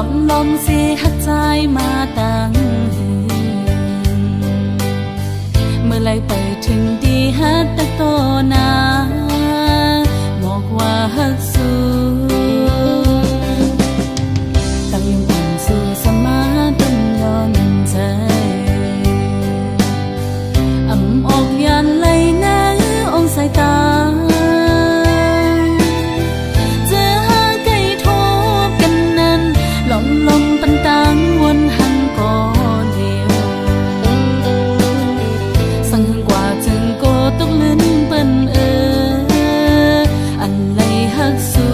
อมลมเสียหักใจมาตั้งเมื่อไรไปถึงดีฮัดตะโตนาบอกว่าฮักสู้ตั้งยังอ่อนสู่สมาต้นย้อนใจอ่ำออกยันไหลน้ำองสายตาเจอหาไก่ทบกันนั้นหลอมลมปันตังวนหังก่อเดียวสั่งกว่าจึงโกตกลิ้นเปิ้นอันไหลฮักสู้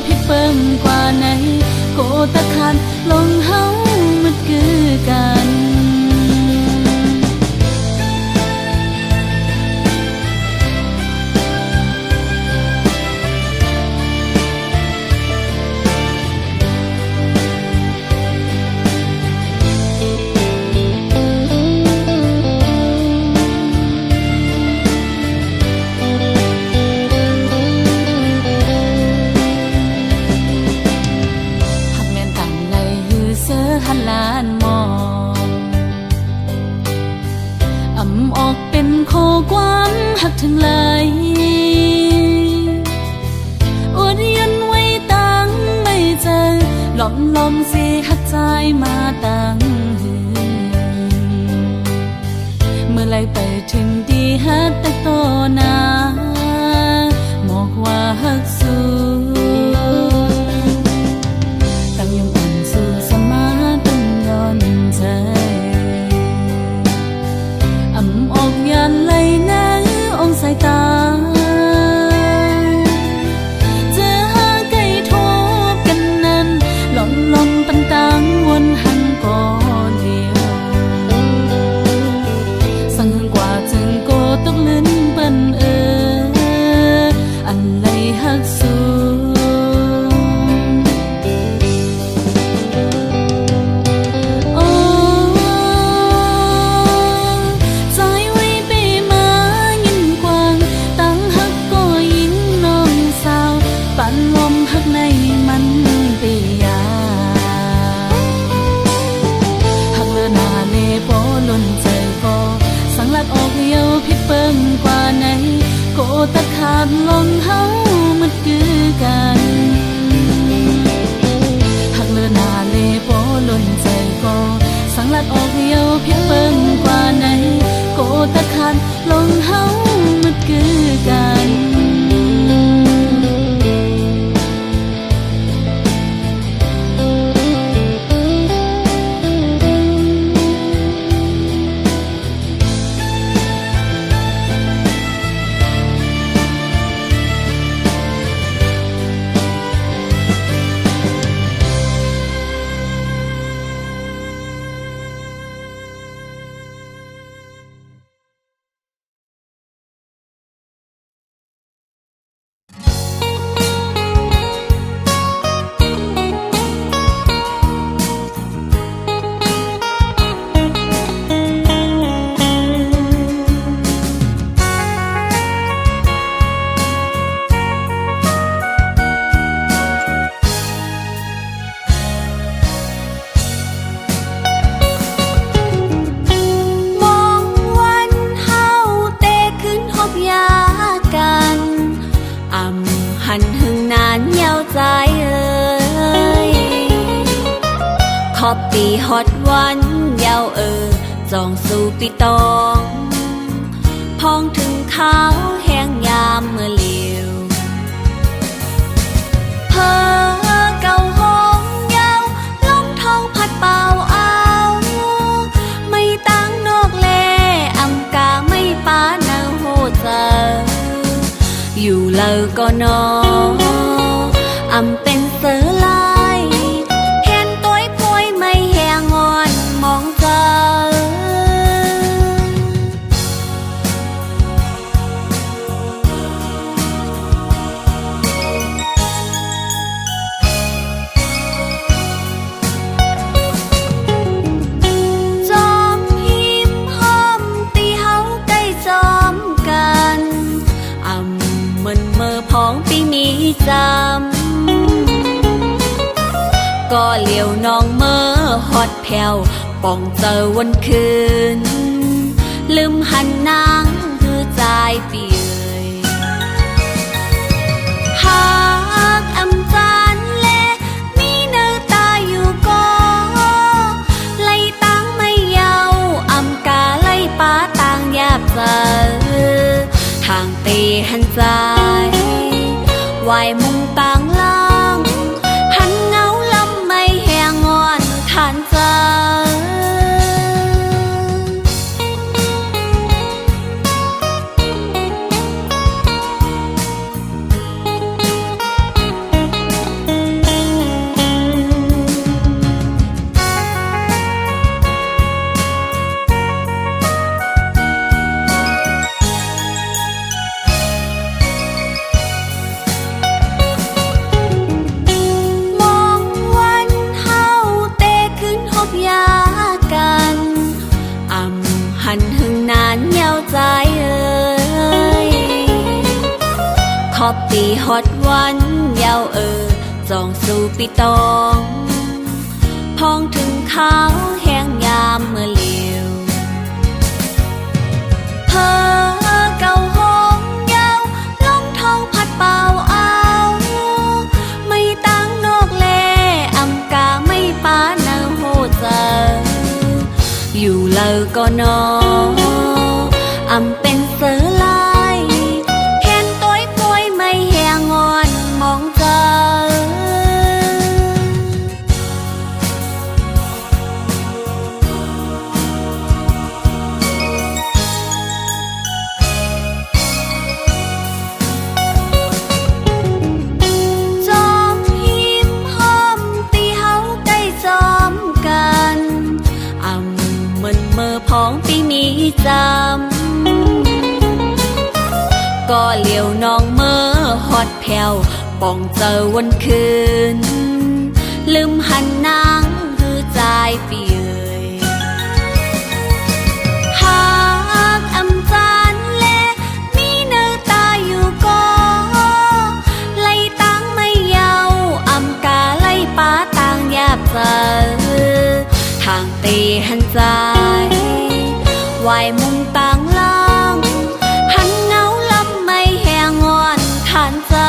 พิดเปิ่มกว่าไหนโกตะคันลงเฮามันคือกันหันลานมองอ่ำออกเป็นโคความหักถึงเลยอดยันไว้ตั้งไม่เจอหลอมลมเสียหักใจมาตั้งเมื่อไรไปถึงดีฮัดตะโตนาบอกว่าฮักสู้อ่ำออกยันไหลน้ำองสายตาเจอหาไก่ทบกันนั้นหลอมลมปันตังวนหังก่อเดียวสั่งกว่าจึงโกตกลิ้นเปิ้นอันไหลฮักสู้พิดเปิ่มกว่าไหนโกตะขาดลงเฮามันคือกันหักเลือนาเลโปล้นใจก็สังลัดออกเดียวพิดเปิ่มกว่าไหนโกตะขาดลงเฮามันคือกันหันหึงนานยาวใจขอบปีฮอดวันยาวจองสู่ปีตองพองถึงข้าวแห้งยามเมื่อเลียวเพอเก่าห้องยาวลมท้องพัดเป่าเอาไม่ตั้งนอกแลอำกาไม่ป้าเนาโหเจออยู่เลอก็นออำเป็นเสือลายเห็นตัวป่วยไม่แหงงอนมองเจอ ฮอดแผ่วป่องเจอวันคืนลืมหันนางคือใจเปียหากอำจานเล่มีเนื้อตาอยู่ก็ไล่ตั้งไม่เยาอำกาไล่ป้าต่างยาบเจอทางตีหันใจวายมุงต่างล่างหันเงาลำไม่แหงงอนทานเจอหันหึงนานเยาใจเอ่ยขอบตีฮอดวันเยาจองสู่ปีตองพองถึงเขาแห้งยามเมื่อเลียวเพอเก่าห้องเยาลมทองพัดเป่าเอาไม่ตั้งนกแลอำกาไม่ป้าเนาโหเจออยู่เลอก็นออำเป็นเสือลายเห็นต้อยป่วยไม่แหงงอนมองเจอจอมหิมห้อมตีเฮาใกล้จอมกันเหมือนเมื่อพ้องปีมีจำก็เหลียวน้องเมื่อฮอดแผ่วป่องเจอวันคืนลืมหันนางคือใจเปียหากอำจานเล่มีเนื้อตาอยู่ก็ไล่ตั้งไม่เยาอำกาไล่ป้าต่างยาบเจอทางตีหันใจวายมุงต่างล่างหันเงาลำไม่แหงงอนทานเจอ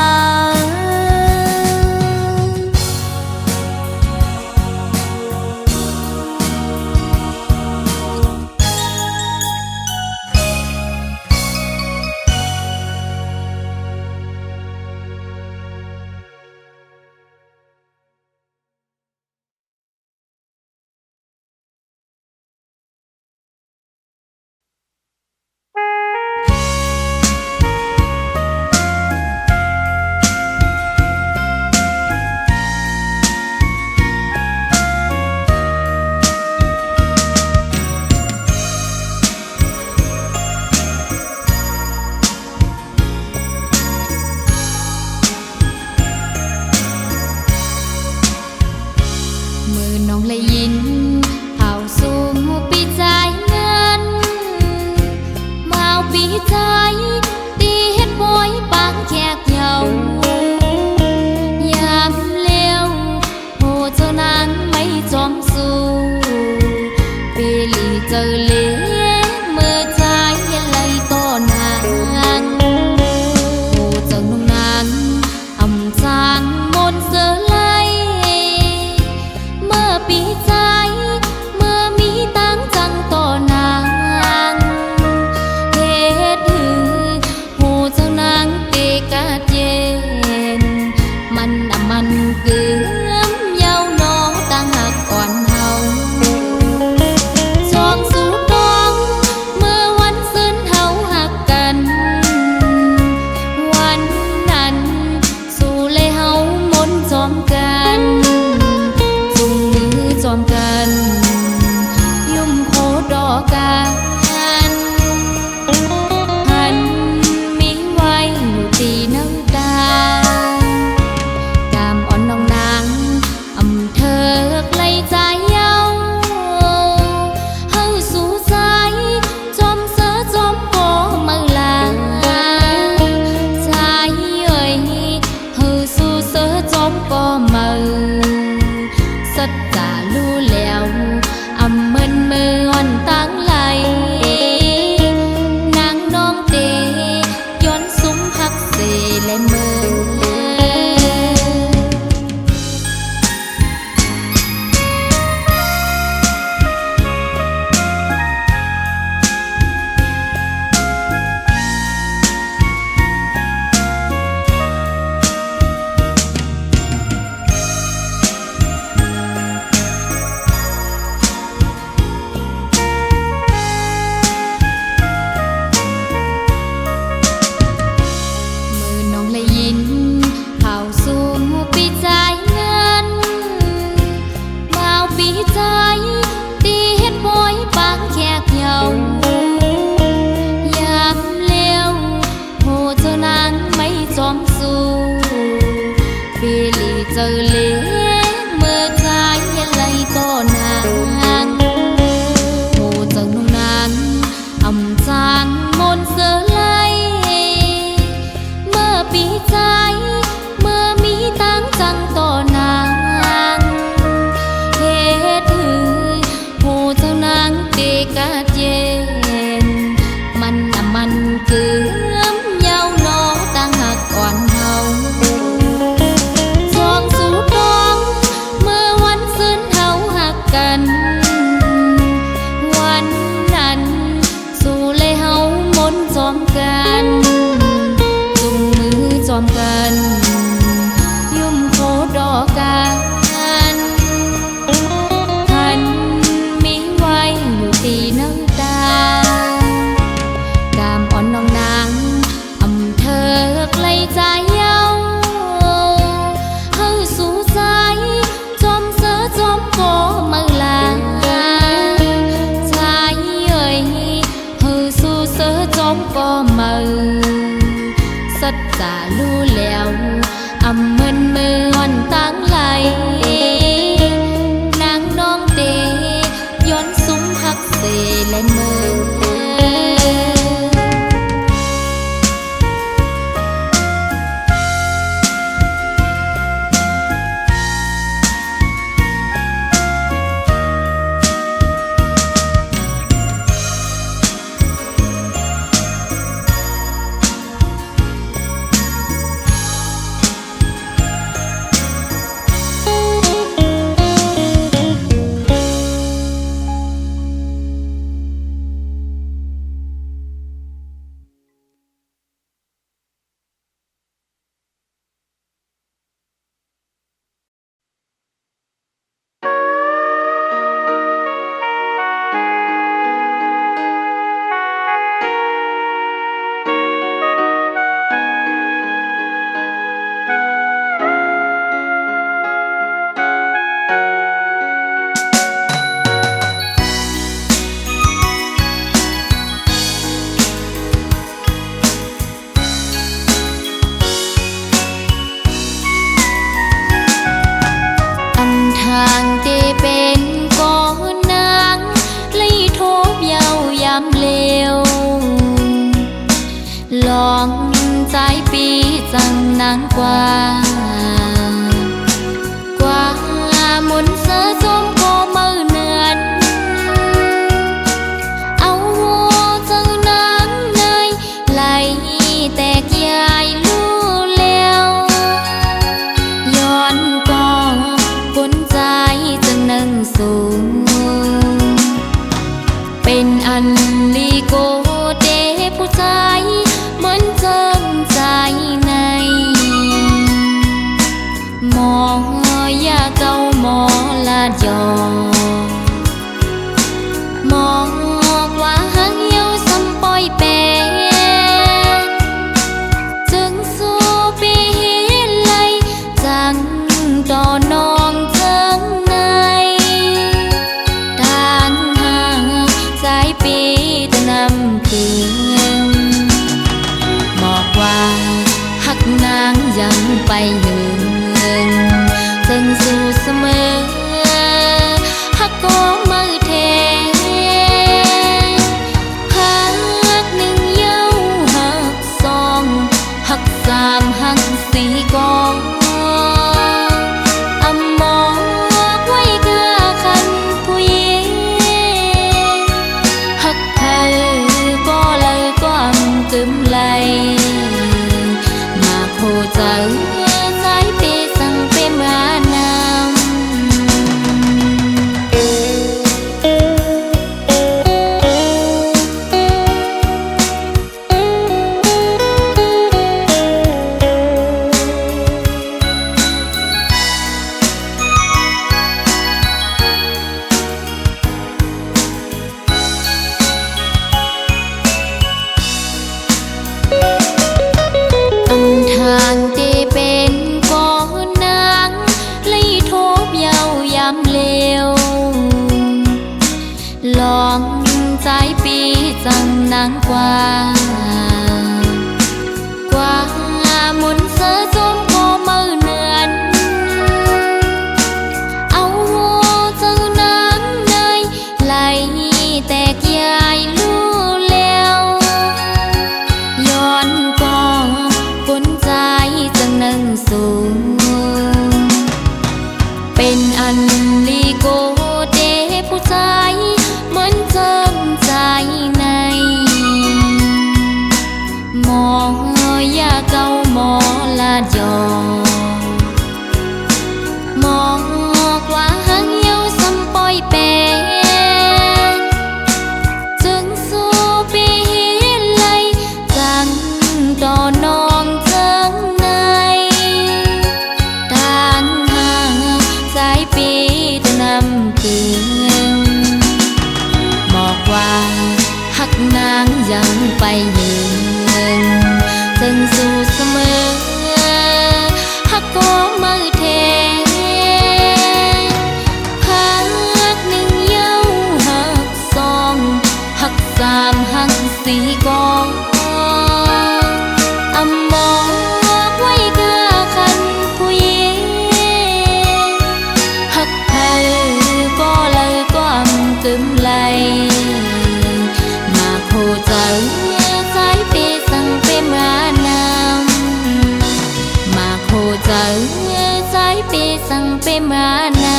น้องเลยยินเอาสู่ปีใจเงินมาเอาปีใจตีเฮ็ดบอยปางแขกเหยายามเลี้ยวโหเจ้านางไม่จอมสู้ปีลีเจอเลี้ยเมื่อใจเลยต่อนางโหเจ้านุ่งนางอำจางมนเสือไลปีใจเมื่อมีตั้งจังต่อนางเฮ็ดหือหูเจ้านางเกกาเย็นมันเกือมเยาวนอตั้งหักอ่อนเฮาช่องสู่ดองเมื่อวันซึ้นเฮาหักกันวันนั้นสู่เลยเฮามนจอมกันจอมกันยุ่มโคดอกันหันมีไว้อยู่ตีน้ำตากามอ่อนน้องนางอำเธอไกลใจเยาเฮาสู่ใจจอมเสือจอมโกมาลาใจเอ่ยเฮาสู่เสือจอมโกมาสัจจารู้แล้ว กาเจนมันคือเย้าน้องตั้งหักอ่อนเฮาสองสู่น้องเมื่อวันซึ้นเฮาหักกันวันนั้นสู่เลยเฮามนจอมกันจุงมือจอมกันยุ่มโคดอกกันทันมีไว้อยู่ตีน้ำตากามอ่อนน้องนางอำเธอไกลใจเย้าเฮาสู่ใจจอมเสือจอมโกมือลาใจเอ่ยเฮาสู่เสือจอมโกมือสัจจะรู้แล้วอำมึนมืออ่อนตั้งไหลนางน้องเตย้อนซุ้มหักเสและมือทางที่เป็นก้อนนางเลยทบเยาวยำเลวลองใจปีจังนางกว่ามนเสือจมโกมือเนือนเอาเจ้านางในไหลแตกยายลู่แล้วย้อนก็คนใจจะนั่งสูงเป็นอันลีโกเดผู้ชายเหมือนเจิมใจในหมอยาเก่าหมอลาดยอหมอกว่าหังเย้าซ้ำปอยแปจึงสู้ปีเลยจังต่อนองเจิงในทางห่างสายปีตะนำคืนบอกว่าหักนางยังไปหึงจึงสู่เสมอหักก็มือเทหักหนึ่งเย้าหักสองหักสามหักสี่กองอำมอกไว้กาคันผู้หญิงหักเธอก็เลยก็อำกึมไหลมาโคใจสายเปสั่งเปมานำทางที่เป็นก้อนนางเลยทบเยาวยำเลวลองใจปีจังนางกว่ามนเสือจมโกมือเนือนเอาเจ้านางในไหลแตกยายลู่แล้วย้อนก็คนใจจังนั่งสูงเป็นอันลีโกเดผู้ชายเหมือนเจิ มานำ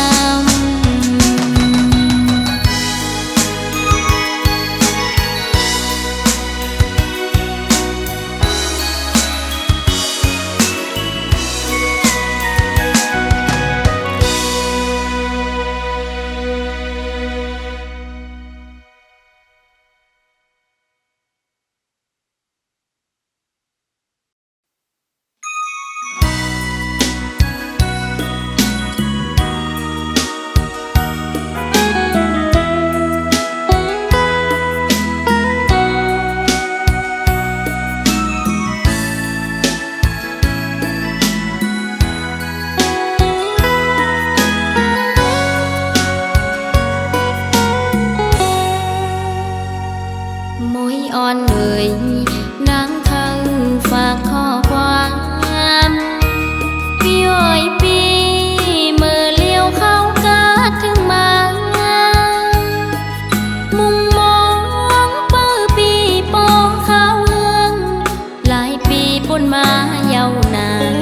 มวยอ่อนเอ่ยนางเข้าฝากข้อความพี่อ้อยปีเมื่อเลี้ยวเข้ากาดถึงมามุงมองเปิดปีปอข้าวเฮืองหลายปีปนมาเยาวนาน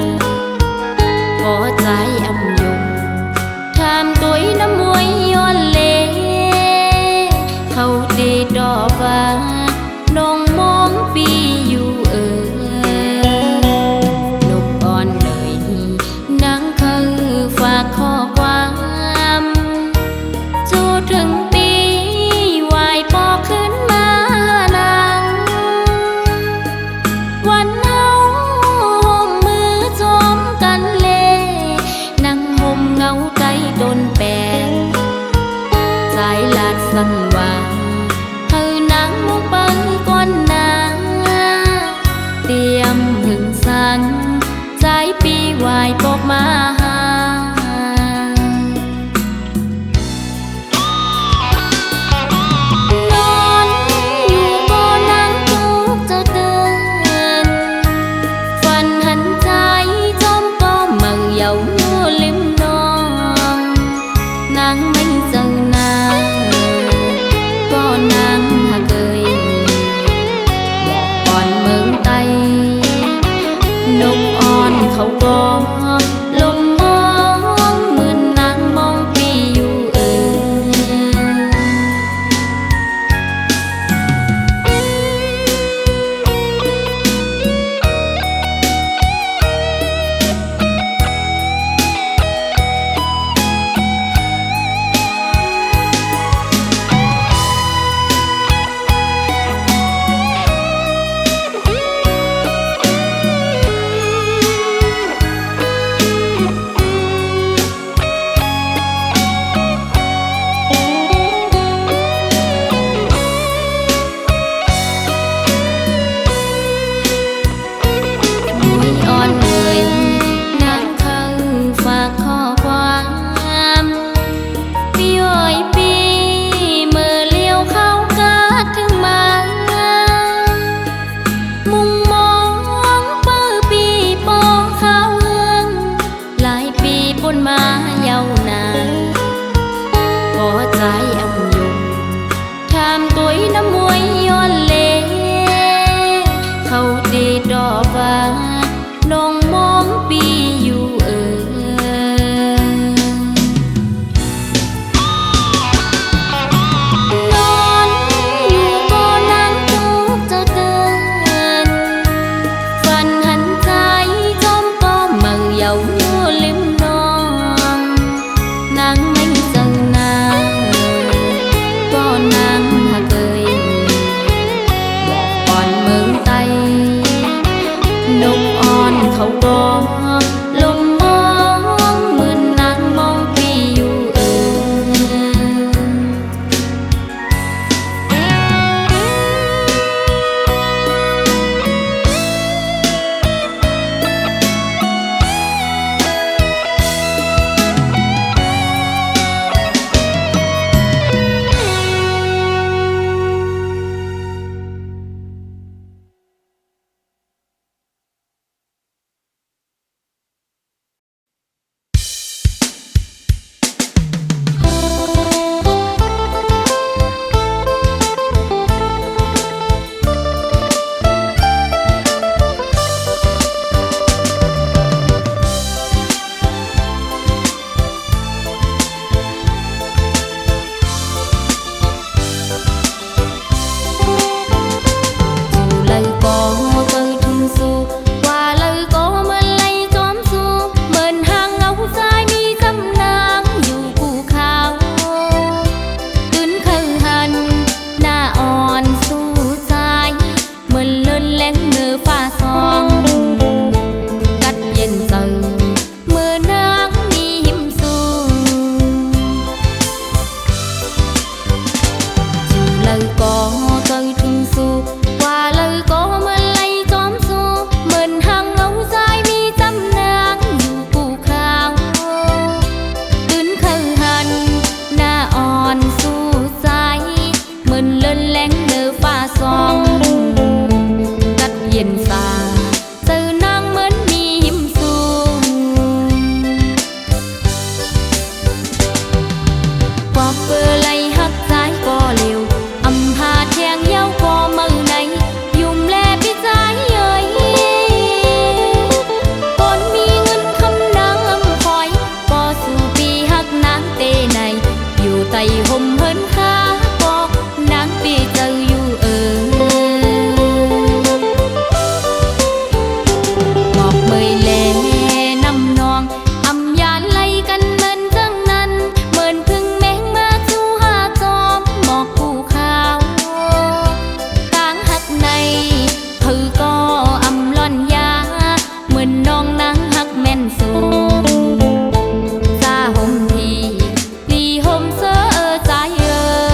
พอใจอำยงทำตัวน้ำมวยย้อนเลเขาดีดอกว่าน้องมองปีอยู่นกอ่อนเลยนางเขาฝากข้อความจูถึงปีวายปอขึ้นมานางวันเฮาห่มมือจมกันเลนั่งห่มเงาใจโดนแปงสายลาดสั่นว่าเตรียมหึงสันใจปีวายปกมาหานอนอยู่บ่นั่งทุกเจ้าเตือนฝันหันใจจอมก็มั่งเยาลิมน้องนางไม่เจอนางก็นางหากเอ่ยนกอ่อนเขาก็ลมมองเหมือนนางมองปีอยู่มาเยาวนานพอใจอำยงทำตัวน้ำมวยย้อนเลเขาดีดอกว่าน้องมองปีอยู่นอนอยู่บ่นั่งทุกเจ้าเตือนฝันหันใจจอมก็มั่งเยาลิมนางไม่เจอนาง lời có tôi thương su qua lời có mà lấy tóm su mình hàng ngấu dài mi tâm nắngอยู่กูข้าวตื่นkhơiหันหน้าอ่อนสู้ใจmình lên lén nở pha song cắt hiền xa từ nắng mến mi hiểm su qua bờ lầy hắt trái có liều âm hà thèn nhau có mơ này dùng lẹ biết trái ơi con mi ngân khăm nắng âm khói có su pi hắc nắng tê này dù tay hôm hơn khá có nắng pi chờ dù ngọt mời lệ năm non âm gian lay canh mình răng năn mình thương mến mà chu hà tóm mọt cụ khao táng hắc này thử có âm loan giá mình non nắng hắc men xuống ra hôm thì vì hôm sơ trái ơi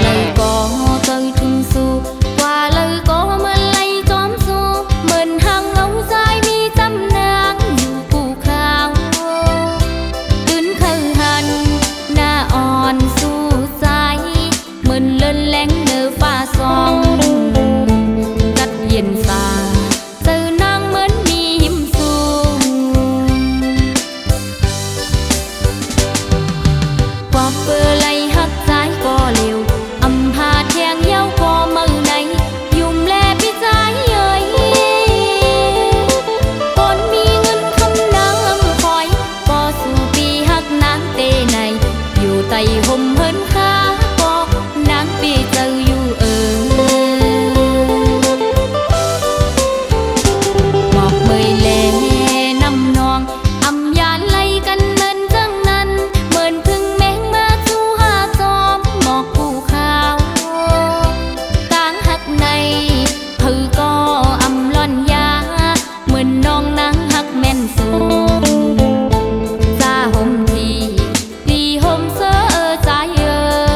lời có tôi thương su qua lời có mà lấy tóm su mình hàng ngấu dài mi tâm nắngอยู่กูข้าวตื่นkhơiหันหน้าอ่อนสู้ใจmình lên lén nở pha song cắt hiền xa từ nắng mến mi hiểm su qua bờ lầy hắt trái có liều âm hà thèn nhau có mơ này dùng lẹ biết trái ơi con mi ngân khăm nắng âm khói có su pi hắc nắng tê này dù tay hôm hơn khá có nắng pi chờ dù ngọt mời lệ năm non âm gian lay canh mình răng năn mình thương mến mà chu hà tóm mọt cụ khao táng hắc này thử có âm loan giá mình non nắng hắc men xuống ra hôm thì vì hôm sơ trái ơi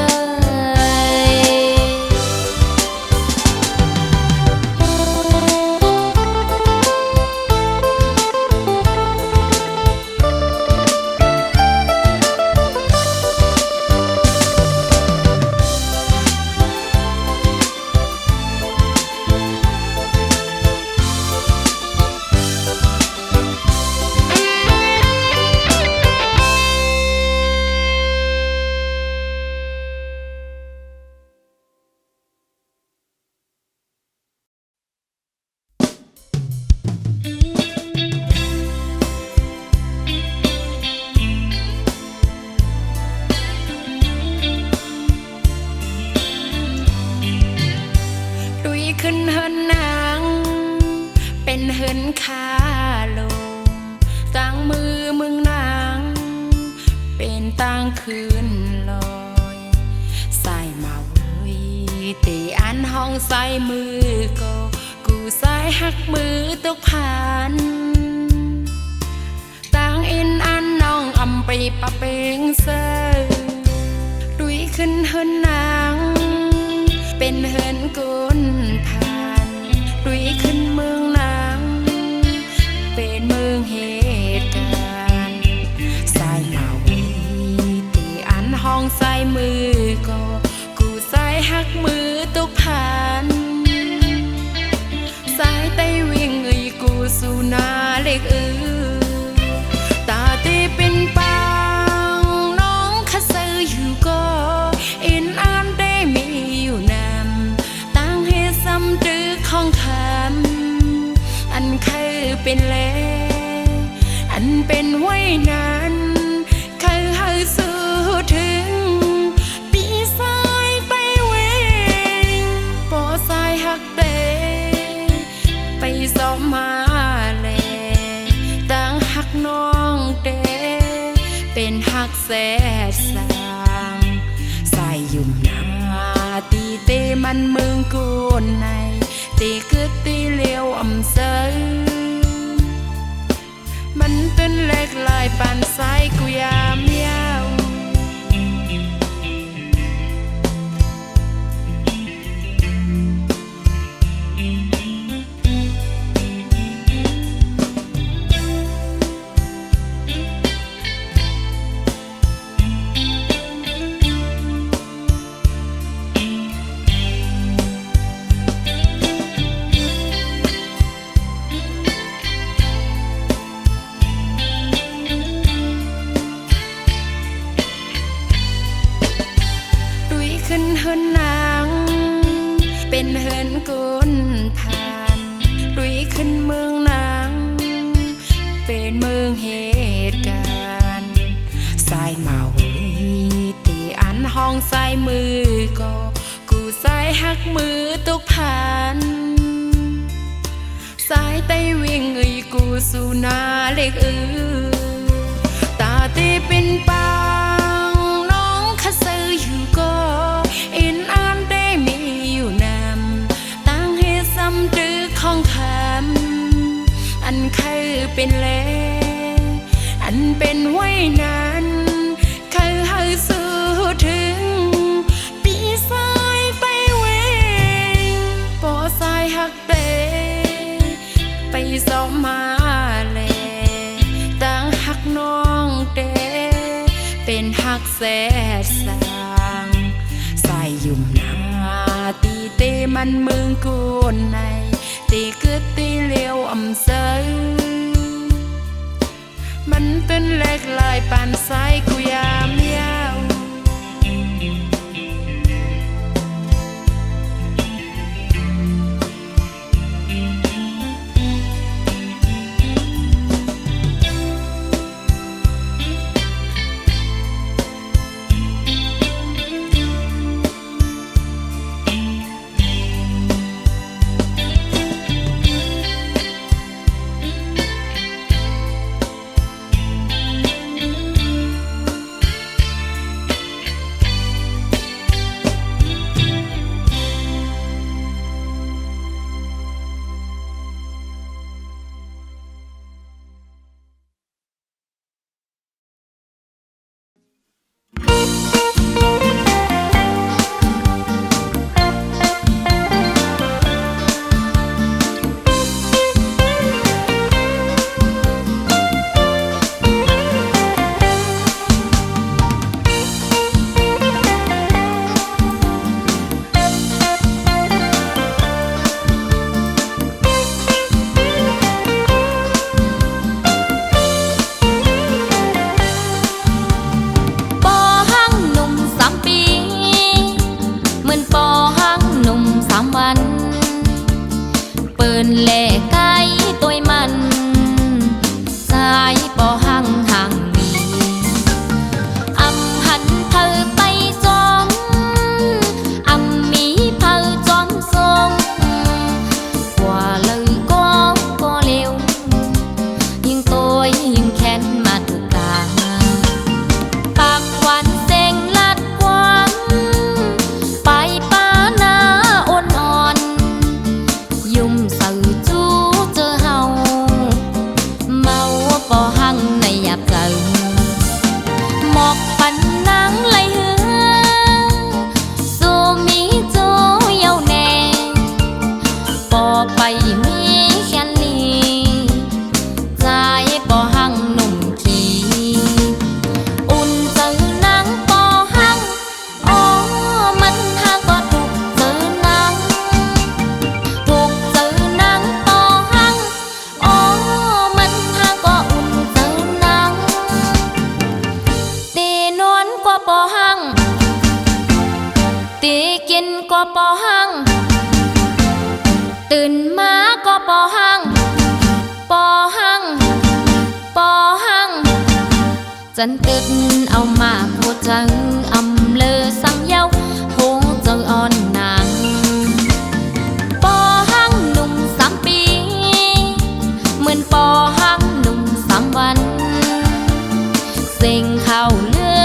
ดุยขึ้นเฮินนางเป็นเฮินขาลงตั้งมือมึงนางเป็นตั้งคืนลอยใส่มาเว้ยตีอันห้องใส่มือก็กูใส่หักมือตกผ่านตั้งอินอันน้องอำไปปะเปงเซอดุยขึ้นเฮินนางเป็นเฮินกุนผ่านดุยขึ้นเมืองนางเป็นเมืองเหตุการณ์ใส่มาวีตีอันห้องใส่มือก็กูใส่หักมือตกผ่านสายไตวิ่งกูสู่นาเล็กตาตีเป็นปังน้องข้าซื้ออยู่ก็อินอันได้มีอยู่นำตั้งให้ซ้ำดื้อของคำอันคือเป็นแลอันเป็นไว้นานคือให้สู้ถึงปีสายไปเวงปอสายหัก แสดสางใส่ยุ่มนาตีเตมันเมืองกูในตีคือตีเลี้ยวอำเสยมันเป็นเล็กลายปานสายกูยามยาวขึ้นเฮินนางเป็นเฮินกุนทานลุยขึ้นเมืองนางเป็นเมืองเหตุการณ์สายเมาตีอันห้องสายมือก็กูสายหักมือตุกผ่านสายไตวิ่งกูสู่นาเล็กตาตีเป็นปางน้องข้าซื้ออยู่ก็อินอันได้มีอยู่นำตั้งให้ซ้ำดื้อของคำอันเคยเป็นแลอันเป็นไว้นั้นเคยให้สู้ถึงปีสายไปเวงปอสายหักเตไปสอมมาแลตั้งหักน้องเตเป็นหักแสดสางใส่ยุ่มนาตีเตมันเมืองกูในตีคือตีเลี้ยวอำเสยมันเป็นเล็กลายปานสายกูยามยาวแลไกตัวมันสายปอหังห่างมีอำหันเธอไปจอมอำมีเธอจอมทรงกว่าเลยก็เร็วยิ่งตัวยิ่งแค้นมาถูกกลางปากหวานเซ็งลัดกวางไปป้านาอ่อนอ่อนยุ่มสื่อจูเจอเฮาเมาปอหังในหยาบเกินหมอกปันนังไหลเหือสู้มีจูเยาแน่ปอไปมีแค่นี้ใจปอหังหนุ่มขี่อุ่นเจอนังปอหังอ๋อมันหักก็ถูกเจอนังถูกเจอนังปอหังอ๋อมันหักก็อุ่นเจอนังตีนวลกว่าปอหังตีกินกว่าปอหังตื่นมาก็ปอหังปอหังปอหังจันตึดเอามาโคจังอำเลอสังเยาโหเจออ่อนนางปอหังหนุ่ม3 ปีเหมือนปอหังหนุ่ม3 วันเสียงข่าวเลือ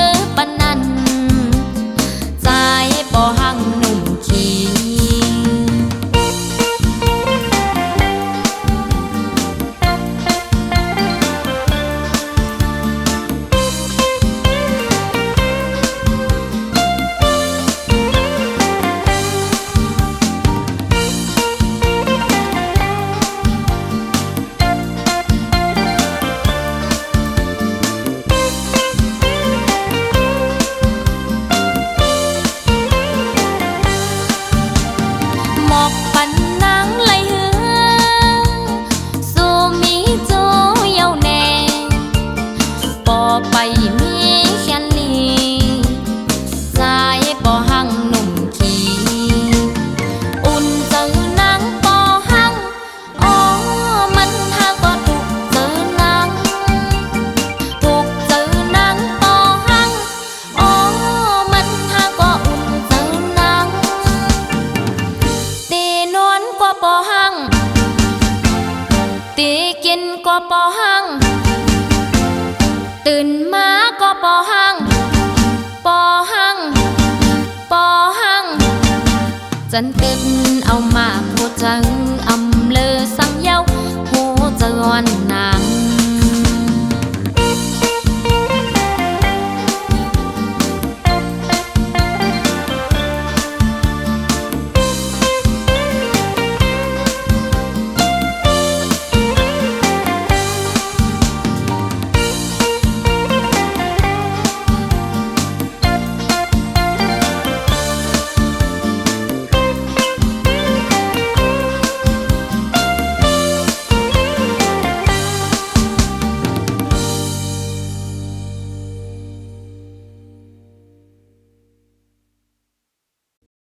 dân kết ao mà cô trắng âm lơ sang nhau hô tròn nà